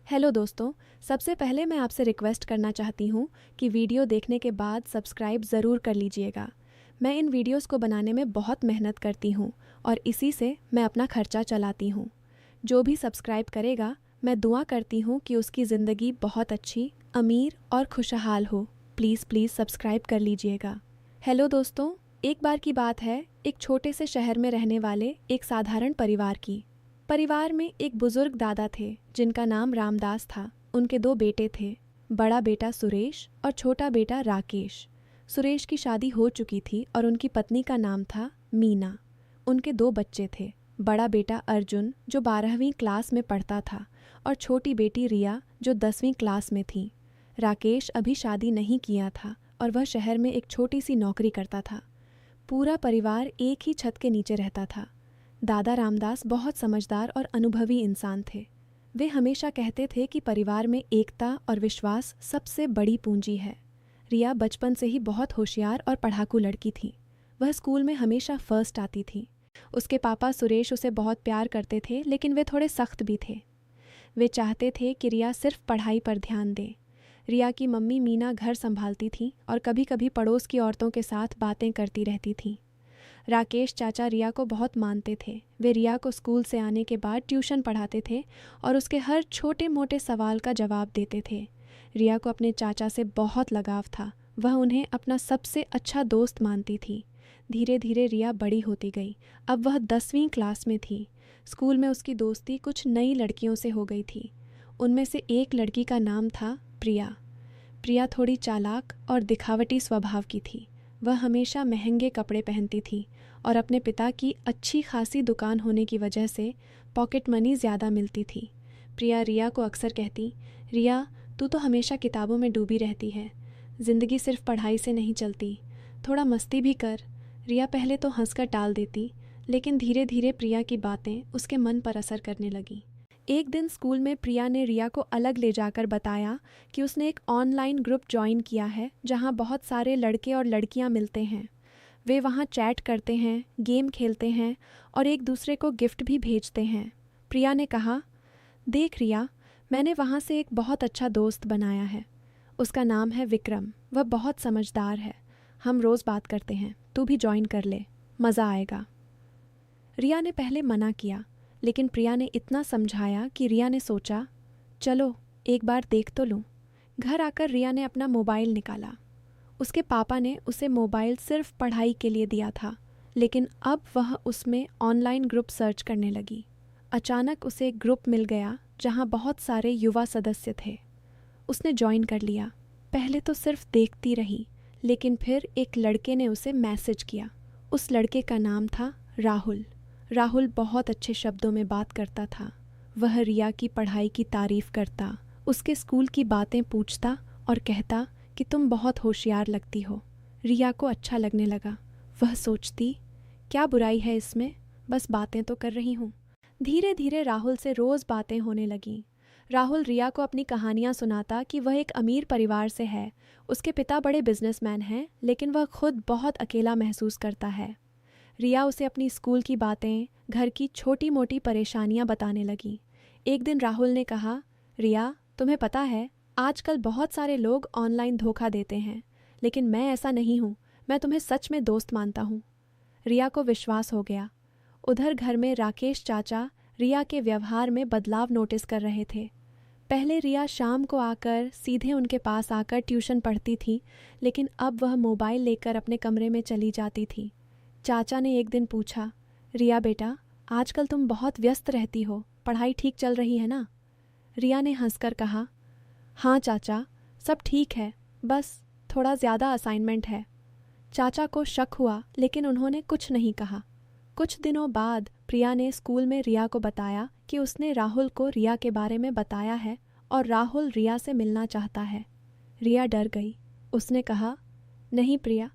Hello दोस्तों, सबसे पहले मैं आपसे रिक्वेस्ट करना चाहती हूँ कि वीडियो देखने के बाद सब्सक्राइब ज़रूर कर लीजिएगा। मैं इन वीडियोस को बनाने में बहुत मेहनत करती हूँ और इसी से मैं अपना खर्चा चलाती हूँ। जो भी सब्सक्राइब करेगा, मैं दुआ करती हूँ कि उसकी ज़िंदगी बहुत अच्छी, अमीर और खुशहाल हो। प्लीज़ प्लीज़ सब्सक्राइब कर लीजिएगा। हेलो दोस्तों, एक बार की बात है, एक छोटे से शहर में रहने वाले एक साधारण परिवार की। परिवार में एक बुजुर्ग दादा थे जिनका नाम रामदास था। उनके 2 बेटे थे, बड़ा बेटा सुरेश और छोटा बेटा राकेश। सुरेश की शादी हो चुकी थी और उनकी पत्नी का नाम था मीना। उनके 2 बच्चे थे, बड़ा बेटा अर्जुन जो 12वीं क्लास में पढ़ता था और छोटी बेटी रिया जो 10वीं क्लास में थी। राकेश अभी शादी नहीं किया था और वह शहर में एक छोटी सी नौकरी करता था। पूरा परिवार एक ही छत के नीचे रहता था। दादा रामदास बहुत समझदार और अनुभवी इंसान थे। वे हमेशा कहते थे कि परिवार में एकता और विश्वास सबसे बड़ी पूंजी है। रिया बचपन से ही बहुत होशियार और पढ़ाकू लड़की थी। वह स्कूल में हमेशा फर्स्ट आती थी। उसके पापा सुरेश उसे बहुत प्यार करते थे, लेकिन वे थोड़े सख्त भी थे। वे चाहते थे कि रिया सिर्फ पढ़ाई पर ध्यान दे। रिया की मम्मी मीना घर संभालती थी और कभी कभी पड़ोस की औरतों के साथ बातें करती रहती थीं। राकेश चाचा रिया को बहुत मानते थे। वे रिया को स्कूल से आने के बाद ट्यूशन पढ़ाते थे और उसके हर छोटे मोटे सवाल का जवाब देते थे। रिया को अपने चाचा से बहुत लगाव था। वह उन्हें अपना सबसे अच्छा दोस्त मानती थी। धीरे धीरे रिया बड़ी होती गई। अब वह 10वीं क्लास में थी। स्कूल में उसकी दोस्ती कुछ नई लड़कियों से हो गई थी। उनमें से एक लड़की का नाम था प्रिया। प्रिया थोड़ी चालाक और दिखावटी स्वभाव की थी। वह हमेशा महंगे कपड़े पहनती थी और अपने पिता की अच्छी खासी दुकान होने की वजह से पॉकेट मनी ज़्यादा मिलती थी। प्रिया रिया को अक्सर कहती, रिया तू तो हमेशा किताबों में डूबी रहती है। ज़िंदगी सिर्फ पढ़ाई से नहीं चलती, थोड़ा मस्ती भी कर। रिया पहले तो हंसकर टाल देती, लेकिन धीरे धीरे प्रिया की बातें उसके मन पर असर करने लगीं। एक दिन स्कूल में प्रिया ने रिया को अलग ले जाकर बताया कि उसने एक ऑनलाइन ग्रुप ज्वाइन किया है जहां बहुत सारे लड़के और लड़कियां मिलते हैं। वे वहां चैट करते हैं, गेम खेलते हैं और एक दूसरे को गिफ्ट भी भेजते हैं। प्रिया ने कहा, देख रिया, मैंने वहां से एक बहुत अच्छा दोस्त बनाया है। उसका नाम है विक्रम। वह बहुत समझदार है। हम रोज़ बात करते हैं, तू भी ज्वाइन कर ले, मज़ा आएगा। रिया ने पहले मना किया, लेकिन प्रिया ने इतना समझाया कि रिया ने सोचा, चलो एक बार देख तो लूँ। घर आकर रिया ने अपना मोबाइल निकाला। उसके पापा ने उसे मोबाइल सिर्फ पढ़ाई के लिए दिया था, लेकिन अब वह उसमें ऑनलाइन ग्रुप सर्च करने लगी। अचानक उसे एक ग्रुप मिल गया जहाँ बहुत सारे युवा सदस्य थे। उसने ज्वाइन कर लिया। पहले तो सिर्फ देखती रही, लेकिन फिर एक लड़के ने उसे मैसेज किया। उस लड़के का नाम था राहुल। राहुल बहुत अच्छे शब्दों में बात करता था। वह रिया की पढ़ाई की तारीफ़ करता, उसके स्कूल की बातें पूछता और कहता कि तुम बहुत होशियार लगती हो। रिया को अच्छा लगने लगा। वह सोचती, क्या बुराई है इसमें, बस बातें तो कर रही हूँ। धीरे धीरे राहुल से रोज़ बातें होने लगीं। राहुल रिया को अपनी कहानियाँ सुनाता कि वह एक अमीर परिवार से है। उसके पिता बड़े बिजनेसमैन हैं, लेकिन वह खुद बहुत अकेला महसूस करता है। रिया उसे अपनी स्कूल की बातें, घर की छोटी मोटी परेशानियां बताने लगी। एक दिन राहुल ने कहा, रिया तुम्हें पता है, आजकल बहुत सारे लोग ऑनलाइन धोखा देते हैं, लेकिन मैं ऐसा नहीं हूँ। मैं तुम्हें सच में दोस्त मानता हूँ। रिया को विश्वास हो गया। उधर घर में राकेश चाचा रिया के व्यवहार में बदलाव नोटिस कर रहे थे। पहले रिया शाम को आकर सीधे उनके पास आकर ट्यूशन पढ़ती थी, लेकिन अब वह मोबाइल लेकर अपने कमरे में चली जाती थी। चाचा ने एक दिन पूछा, रिया बेटा, आजकल तुम बहुत व्यस्त रहती हो, पढ़ाई ठीक चल रही है ना? रिया ने हंसकर कहा, हाँ चाचा, सब ठीक है, बस थोड़ा ज़्यादा असाइनमेंट है। चाचा को शक हुआ, लेकिन उन्होंने कुछ नहीं कहा। कुछ दिनों बाद प्रिया ने स्कूल में रिया को बताया कि उसने राहुल को रिया के बारे में बताया है और राहुल रिया से मिलना चाहता है। रिया डर गई। उसने कहा, नहीं प्रिया,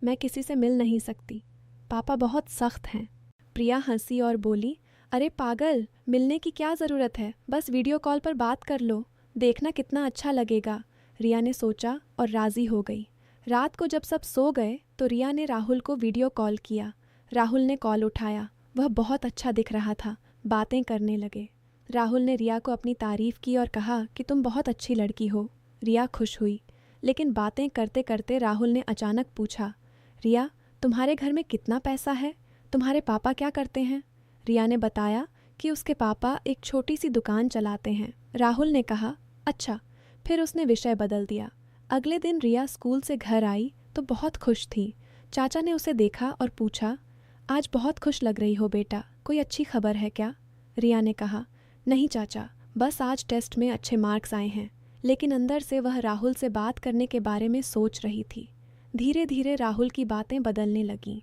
मैं किसी से मिल नहीं सकती, पापा बहुत सख्त हैं। प्रिया हंसी और बोली, अरे पागल, मिलने की क्या ज़रूरत है, बस वीडियो कॉल पर बात कर लो, देखना कितना अच्छा लगेगा। रिया ने सोचा और राज़ी हो गई। रात को जब सब सो गए तो रिया ने राहुल को वीडियो कॉल किया। राहुल ने कॉल उठाया। वह बहुत अच्छा दिख रहा था। बातें करने लगे। राहुल ने रिया को अपनी तारीफ की और कहा कि तुम बहुत अच्छी लड़की हो। रिया खुश हुई, लेकिन बातें करते करते राहुल ने अचानक पूछा, रिया, तुम्हारे घर में कितना पैसा है? तुम्हारे पापा क्या करते हैं? रिया ने बताया कि उसके पापा एक छोटी सी दुकान चलाते हैं। राहुल ने कहा, अच्छा। फिर उसने विषय बदल दिया। अगले दिन रिया स्कूल से घर आई तो बहुत खुश थी। चाचा ने उसे देखा और पूछा, आज बहुत खुश लग रही हो बेटा, कोई अच्छी खबर है क्या? रिया ने कहा, नहीं चाचा, बस आज टेस्ट में अच्छे मार्क्स आए हैं। लेकिन अंदर से वह राहुल से बात करने के बारे में सोच रही थी। धीरे धीरे राहुल की बातें बदलने लगीं।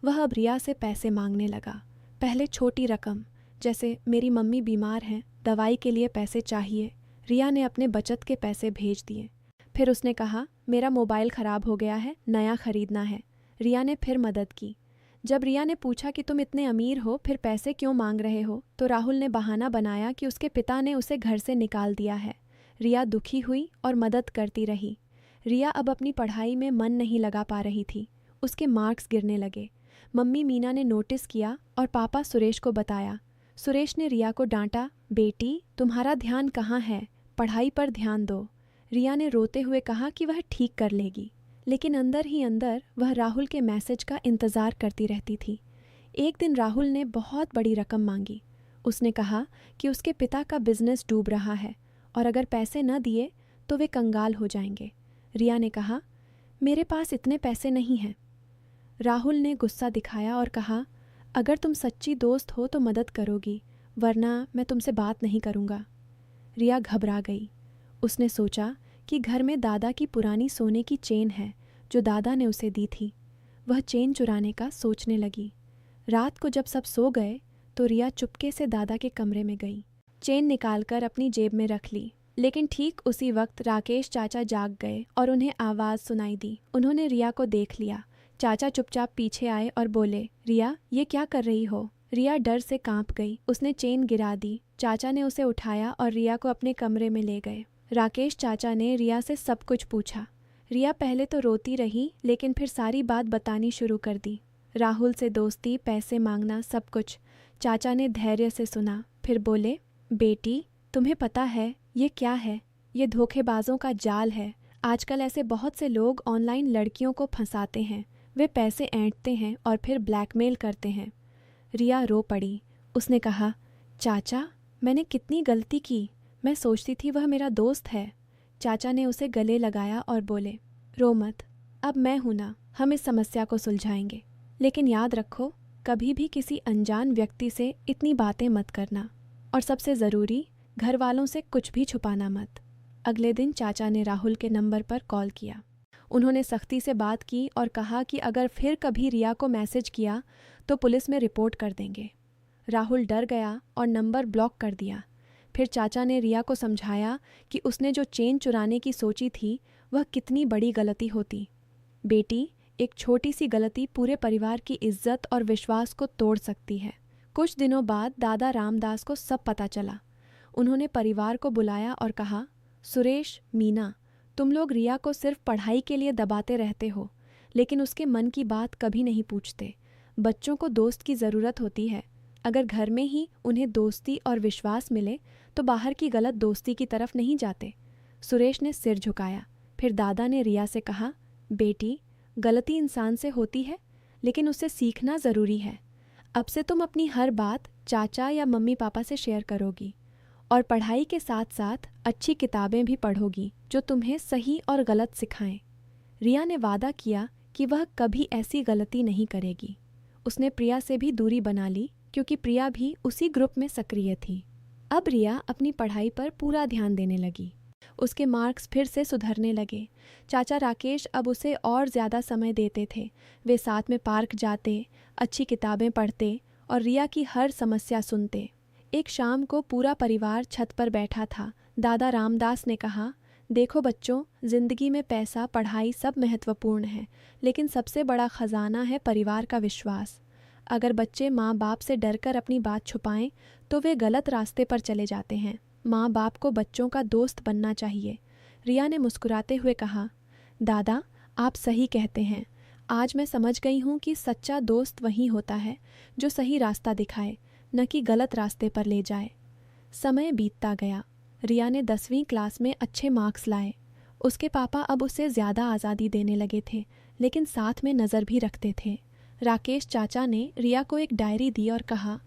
वह अब रिया से पैसे मांगने लगा। पहले छोटी रकम, जैसे मेरी मम्मी बीमार हैं, दवाई के लिए पैसे चाहिए। रिया ने अपने बचत के पैसे भेज दिए। फिर उसने कहा, मेरा मोबाइल ख़राब हो गया है, नया खरीदना है। रिया ने फिर मदद की। जब रिया ने पूछा कि तुम इतने अमीर हो, फिर पैसे क्यों मांग रहे हो, तो राहुल ने बहाना बनाया कि उसके पिता ने उसे घर से निकाल दिया है। रिया दुखी हुई और मदद करती रही। रिया अब अपनी पढ़ाई में मन नहीं लगा पा रही थी। उसके मार्क्स गिरने लगे। मम्मी मीना ने नोटिस किया और पापा सुरेश को बताया। सुरेश ने रिया को डांटा, बेटी, तुम्हारा ध्यान कहाँ है, पढ़ाई पर ध्यान दो। रिया ने रोते हुए कहा कि वह ठीक कर लेगी, लेकिन अंदर ही अंदर वह राहुल के मैसेज का इंतज़ार करती रहती थी। एक दिन राहुल ने बहुत बड़ी रकम मांगी। उसने कहा कि उसके पिता का बिजनेस डूब रहा है और अगर पैसे न दिए तो वे कंगाल हो जाएंगे। रिया ने कहा, मेरे पास इतने पैसे नहीं हैं। राहुल ने गुस्सा दिखाया और कहा, अगर तुम सच्ची दोस्त हो तो मदद करोगी, वरना मैं तुमसे बात नहीं करूँगा। रिया घबरा गई। उसने सोचा कि घर में दादा की पुरानी सोने की चेन है जो दादा ने उसे दी थी। वह चेन चुराने का सोचने लगी। रात को जब सब सो गए तो रिया चुपके से दादा के कमरे में गई। चेन निकालकर अपनी जेब में रख ली, लेकिन ठीक उसी वक्त राकेश चाचा जाग गए और उन्हें आवाज़ सुनाई दी। उन्होंने रिया को देख लिया। चाचा चुपचाप पीछे आए और बोले, रिया, ये क्या कर रही हो? रिया डर से कांप गई। उसने चेन गिरा दी। चाचा ने उसे उठाया और रिया को अपने कमरे में ले गए। राकेश चाचा ने रिया से सब कुछ पूछा। रिया पहले तो रोती रही, लेकिन फिर सारी बात बतानी शुरू कर दी। राहुल से दोस्ती, पैसे मांगना, सब कुछ। चाचा ने धैर्य से सुना, फिर बोले, बेटी, तुम्हें पता है ये क्या है? ये धोखेबाजों का जाल है। आजकल ऐसे बहुत से लोग ऑनलाइन लड़कियों को फंसाते हैं। वे पैसे ऐंठते हैं और फिर ब्लैकमेल करते हैं। रिया रो पड़ी। उसने कहा, चाचा, मैंने कितनी गलती की। मैं सोचती थी वह मेरा दोस्त है। चाचा ने उसे गले लगाया और बोले, रो मत, अब मैं हूं ना, हम इस समस्या को सुलझाएंगे। लेकिन याद रखो, कभी भी किसी अनजान व्यक्ति से इतनी बातें मत करना, और सबसे ज़रूरी, घर वालों से कुछ भी छुपाना मत। अगले दिन चाचा ने राहुल के नंबर पर कॉल किया। उन्होंने सख्ती से बात की और कहा कि अगर फिर कभी रिया को मैसेज किया तो पुलिस में रिपोर्ट कर देंगे। राहुल डर गया और नंबर ब्लॉक कर दिया। फिर चाचा ने रिया को समझाया कि उसने जो चेन चुराने की सोची थी वह कितनी बड़ी गलती होती। बेटी, एक छोटी सी गलती पूरे परिवार की इज्जत और विश्वास को तोड़ सकती है। कुछ दिनों बाद दादा रामदास को सब पता चला। उन्होंने परिवार को बुलाया और कहा, सुरेश, मीना, तुम लोग रिया को सिर्फ पढ़ाई के लिए दबाते रहते हो, लेकिन उसके मन की बात कभी नहीं पूछते। बच्चों को दोस्त की ज़रूरत होती है। अगर घर में ही उन्हें दोस्ती और विश्वास मिले तो बाहर की गलत दोस्ती की तरफ नहीं जाते। सुरेश ने सिर झुकाया। फिर दादा ने रिया से कहा, बेटी, गलती इंसान से होती है, लेकिन उससे सीखना ज़रूरी है। अब से तुम अपनी हर बात चाचा या मम्मी पापा से शेयर करोगी और पढ़ाई के साथ साथ अच्छी किताबें भी पढ़ोगी जो तुम्हें सही और गलत सिखाएं। रिया ने वादा किया कि वह कभी ऐसी गलती नहीं करेगी। उसने प्रिया से भी दूरी बना ली क्योंकि प्रिया भी उसी ग्रुप में सक्रिय थी। अब रिया अपनी पढ़ाई पर पूरा ध्यान देने लगी। उसके मार्क्स फिर से सुधरने लगे। चाचा राकेश अब उसे और ज़्यादा समय देते थे। वे साथ में पार्क जाते, अच्छी किताबें पढ़ते और रिया की हर समस्या सुनते। एक शाम को पूरा परिवार छत पर बैठा था। दादा रामदास ने कहा, देखो बच्चों, ज़िंदगी में पैसा, पढ़ाई सब महत्वपूर्ण है, लेकिन सबसे बड़ा ख़जाना है परिवार का विश्वास। अगर बच्चे माँ बाप से डरकर अपनी बात छुपाएं तो वे गलत रास्ते पर चले जाते हैं। माँ बाप को बच्चों का दोस्त बनना चाहिए। रिया ने मुस्कुराते हुए कहा, दादा, आप सही कहते हैं। आज मैं समझ गई हूँ कि सच्चा दोस्त वही होता है जो सही रास्ता दिखाए, न कि गलत रास्ते पर ले जाए। समय बीतता गया। रिया ने 10वीं क्लास में अच्छे मार्क्स लाए। उसके पापा अब उसे ज़्यादा आज़ादी देने लगे थे, लेकिन साथ में नज़र भी रखते थे। राकेश चाचा ने रिया को एक डायरी दी और कहा,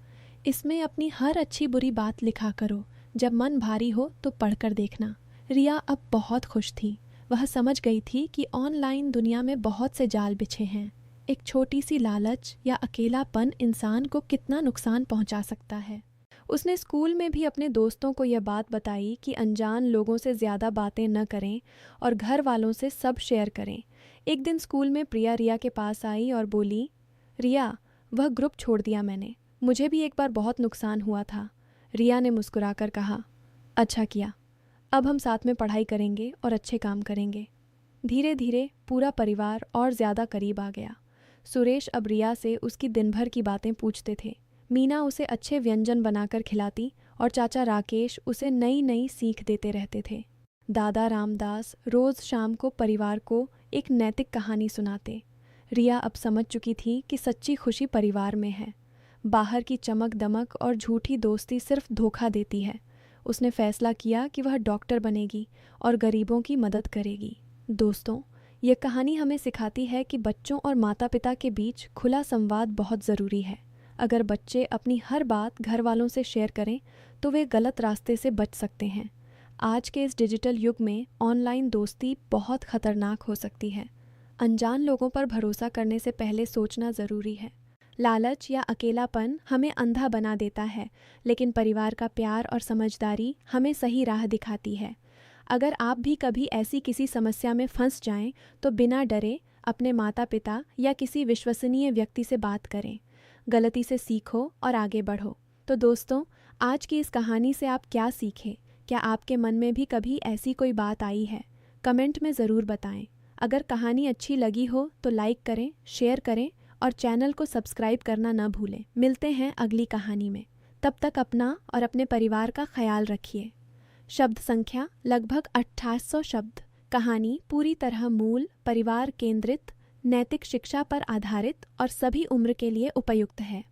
इसमें अपनी हर अच्छी बुरी बात लिखा करो, जब मन भारी हो तो पढ़कर देखना। रिया अब बहुत खुश थी। वह समझ गई थी कि ऑनलाइन दुनिया में बहुत से जाल बिछे हैं। एक छोटी सी लालच या अकेलापन इंसान को कितना नुकसान पहुंचा सकता है। उसने स्कूल में भी अपने दोस्तों को यह बात बताई कि अनजान लोगों से ज़्यादा बातें न करें और घर वालों से सब शेयर करें। एक दिन स्कूल में प्रिया रिया के पास आई और बोली, रिया, वह ग्रुप छोड़ दिया मैंने। मुझे भी एक बार बहुत नुकसान हुआ था। रिया ने मुस्कुराकर कहा, अच्छा किया। अब हम साथ में पढ़ाई करेंगे और अच्छे काम करेंगे। धीरे धीरे पूरा परिवार और ज़्यादा करीब आ गया। सुरेश अब रिया से उसकी दिन भर की बातें पूछते थे। मीना उसे अच्छे व्यंजन बनाकर खिलाती और चाचा राकेश उसे नई नई सीख देते रहते थे। दादा रामदास रोज़ शाम को परिवार को एक नैतिक कहानी सुनाते। रिया अब समझ चुकी थी कि सच्ची खुशी परिवार में है। बाहर की चमक दमक और झूठी दोस्ती सिर्फ धोखा देती है। उसने फैसला किया कि वह डॉक्टर बनेगी और गरीबों की मदद करेगी। दोस्तों, यह कहानी हमें सिखाती है कि बच्चों और माता पिता के बीच खुला संवाद बहुत ज़रूरी है। अगर बच्चे अपनी हर बात घर वालों से शेयर करें तो वे गलत रास्ते से बच सकते हैं। आज के इस डिजिटल युग में ऑनलाइन दोस्ती बहुत खतरनाक हो सकती है। अनजान लोगों पर भरोसा करने से पहले सोचना ज़रूरी है। लालच या अकेलापन हमें अंधा बना देता है, लेकिन परिवार का प्यार और समझदारी हमें सही राह दिखाती है। अगर आप भी कभी ऐसी किसी समस्या में फंस जाएं, तो बिना डरे अपने माता पिता या किसी विश्वसनीय व्यक्ति से बात करें। गलती से सीखो और आगे बढ़ो। तो दोस्तों, आज की इस कहानी से आप क्या सीखे? क्या आपके मन में भी कभी ऐसी कोई बात आई है? कमेंट में ज़रूर बताएं। अगर कहानी अच्छी लगी हो तो लाइक करें, शेयर करें और चैनल को सब्सक्राइब करना न भूलें। मिलते हैं अगली कहानी में। तब तक अपना और अपने परिवार का ख्याल रखिए। शब्द संख्या लगभग 2800 शब्द। कहानी पूरी तरह मूल, परिवार केंद्रित, नैतिक शिक्षा पर आधारित और सभी उम्र के लिए उपयुक्त है।